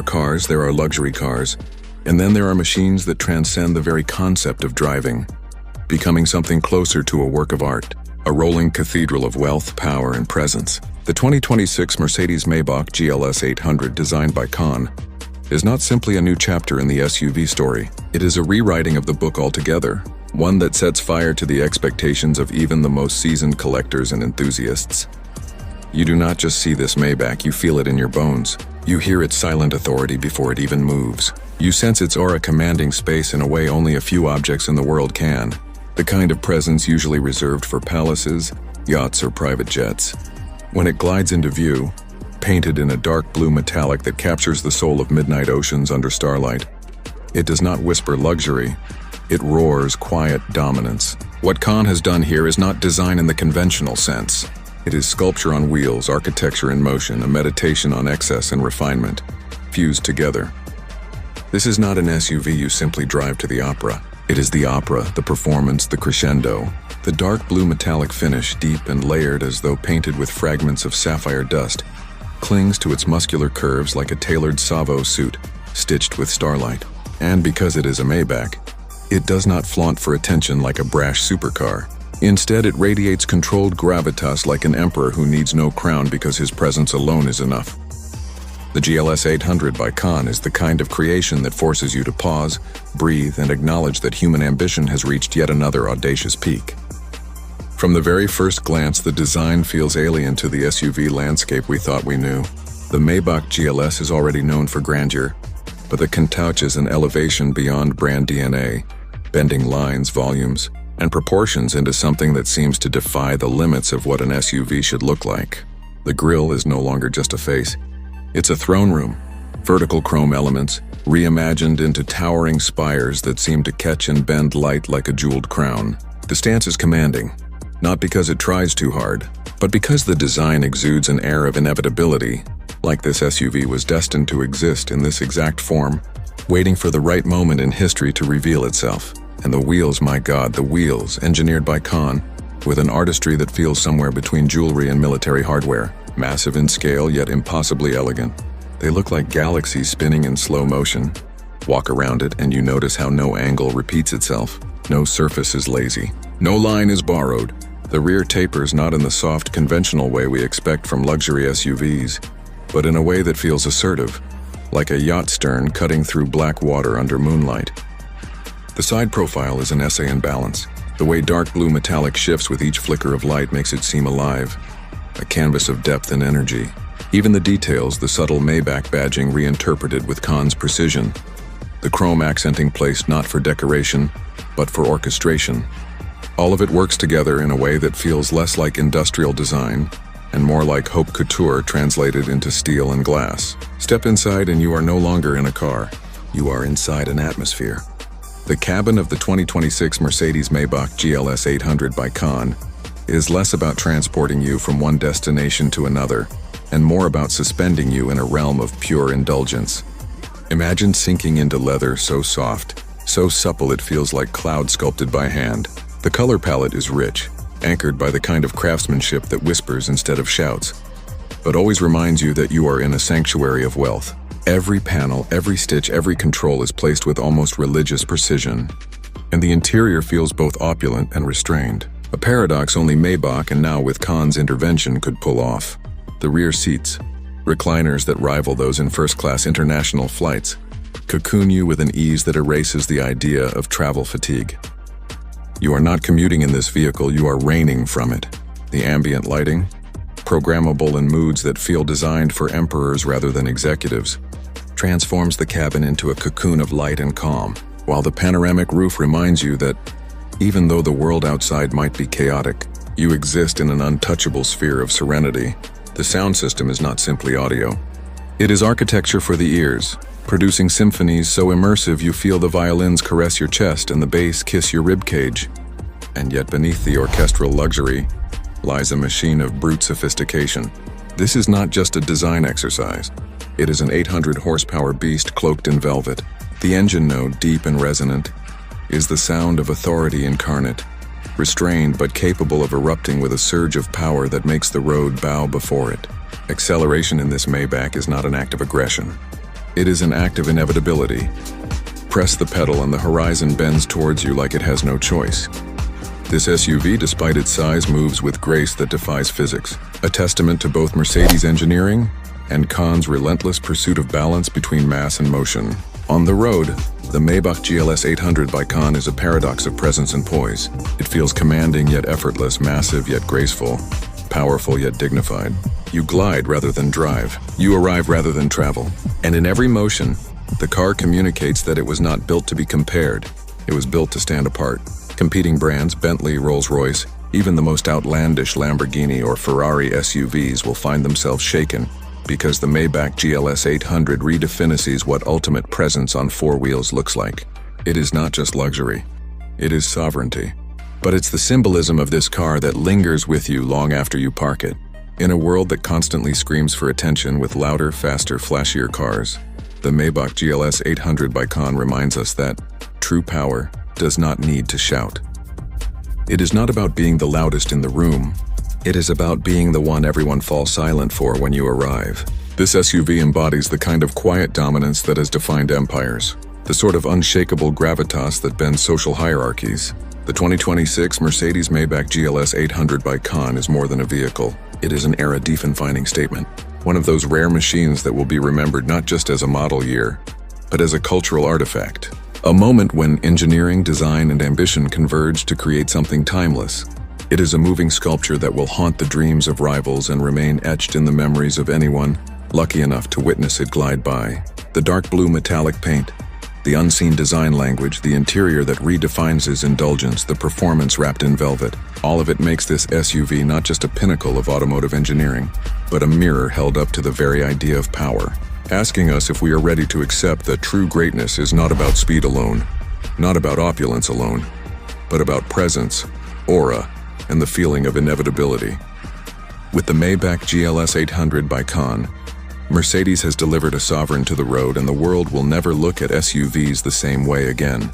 are cars, there are luxury cars, and then there are machines that transcend the very concept of driving, becoming something closer to a work of art, a rolling cathedral of wealth, power, and presence. The 2026 Mercedes-Maybach GLS 800, designed by Kahn, is not simply a new chapter in the SUV story. It is a rewriting of the book altogether, one that sets fire to the expectations of even the most seasoned collectors and enthusiasts. You do not just see this Maybach, you feel it in your bones. You hear its silent authority before it even moves. You sense its aura commanding space in a way only a few objects in the world can. The kind of presence usually reserved for palaces, yachts, or private jets. When it glides into view, painted in a dark blue metallic that captures the soul of midnight oceans under starlight, it does not whisper luxury, it roars quiet dominance. What Kahn has done here is not design in the conventional sense. It is sculpture on wheels, architecture in motion, a meditation on excess and refinement, fused together. This is not an SUV you simply drive to the opera. It is the opera, the performance, the crescendo. The dark blue metallic finish, deep and layered as though painted with fragments of sapphire dust, clings to its muscular curves like a tailored Savo suit, stitched with starlight. And because it is a Maybach, it does not flaunt for attention like a brash supercar. Instead, it radiates controlled gravitas like an emperor who needs no crown because his presence alone is enough. The GLS 800 by Kahn is the kind of creation that forces you to pause, breathe, and acknowledge that human ambition has reached yet another audacious peak. From the very first glance, the design feels alien to the SUV landscape we thought we knew. The Maybach GLS is already known for grandeur, but it couches an elevation beyond brand DNA, bending lines, volumes, and proportions into something that seems to defy the limits of what an SUV should look like. The grille is no longer just a face. It's a throne room, vertical chrome elements, reimagined into towering spires that seem to catch and bend light like a jeweled crown. The stance is commanding, not because it tries too hard, but because the design exudes an air of inevitability, like this SUV was destined to exist in this exact form, waiting for the right moment in history to reveal itself. And the wheels, my God, the wheels, engineered by Kahn, with an artistry that feels somewhere between jewelry and military hardware. Massive in scale, yet impossibly elegant. They look like galaxies spinning in slow motion. Walk around it and you notice how no angle repeats itself. No surface is lazy. No line is borrowed. The rear tapers not in the soft, conventional way we expect from luxury SUVs, but in a way that feels assertive, like a yacht stern cutting through black water under moonlight. The side profile is an essay in balance. The way dark blue metallic shifts with each flicker of light makes it seem alive, a canvas of depth and energy. Even the details, the subtle Maybach badging reinterpreted with Kahn's precision. The chrome accenting placed not for decoration, but for orchestration. All of it works together in a way that feels less like industrial design and more like haute couture translated into steel and glass. Step inside and you are no longer in a car. You are inside an atmosphere. The cabin of the 2026 Mercedes-Maybach GLS 800 by Kahn is less about transporting you from one destination to another and more about suspending you in a realm of pure indulgence. Imagine sinking into leather so soft, so supple it feels like cloud sculpted by hand. The color palette is rich, anchored by the kind of craftsmanship that whispers instead of shouts, but always reminds you that you are in a sanctuary of wealth. Every panel, every stitch, every control is placed with almost religious precision, and the interior feels both opulent and restrained. A paradox only Maybach, and now with Kahn's intervention, could pull off. The rear seats, recliners that rival those in first-class international flights, cocoon you with an ease that erases the idea of travel fatigue. You are not commuting in this vehicle, you are reigning from it. The ambient lighting, programmable in moods that feel designed for emperors rather than executives, transforms the cabin into a cocoon of light and calm, while the panoramic roof reminds you that, even though the world outside might be chaotic, you exist in an untouchable sphere of serenity. The sound system is not simply audio. It is architecture for the ears, producing symphonies so immersive you feel the violins caress your chest and the bass kiss your ribcage. And yet beneath the orchestral luxury lies a machine of brute sophistication. This is not just a design exercise. It is an 800 horsepower beast cloaked in velvet. The engine note, deep and resonant, is the sound of authority incarnate, restrained but capable of erupting with a surge of power that makes the road bow before it. Acceleration in this Maybach is not an act of aggression. It is an act of inevitability. Press the pedal and the horizon bends towards you like it has no choice. This SUV, despite its size, moves with grace that defies physics, a testament to both Mercedes' engineering and Kahn's relentless pursuit of balance between mass and motion. On the road, the Maybach GLS 800 by Kahn is a paradox of presence and poise. It feels commanding yet effortless, massive yet graceful, powerful yet dignified. You glide rather than drive. You arrive rather than travel. And in every motion, the car communicates that it was not built to be compared. It was built to stand apart. Competing brands, Bentley, Rolls-Royce, even the most outlandish Lamborghini or Ferrari SUVs will find themselves shaken because the Maybach GLS 800 redefines what ultimate presence on four wheels looks like. It is not just luxury. It is sovereignty. But it's the symbolism of this car that lingers with you long after you park it. In a world that constantly screams for attention with louder, faster, flashier cars, the Maybach GLS 800 by Kahn reminds us that true power does not need to shout. It is not about being the loudest in the room. It is about being the one everyone falls silent for when you arrive. This SUV embodies the kind of quiet dominance that has defined empires, the sort of unshakable gravitas that bends social hierarchies. The 2026 Mercedes-Maybach GLS 800 by Kahn is more than a vehicle. It is an era-defining statement. One of those rare machines that will be remembered not just as a model year, but as a cultural artifact. A moment when engineering, design, and ambition converge to create something timeless. It is a moving sculpture that will haunt the dreams of rivals and remain etched in the memories of anyone lucky enough to witness it glide by. The dark blue metallic paint, the unseen design language, the interior that redefines its indulgence, the performance wrapped in velvet, all of it makes this SUV not just a pinnacle of automotive engineering, but a mirror held up to the very idea of power, asking us if we are ready to accept that true greatness is not about speed alone, not about opulence alone, but about presence, aura, and the feeling of inevitability. With the Maybach GLS 800 by Kahn, Mercedes has delivered a sovereign to the road, and the world will never look at SUVs the same way again.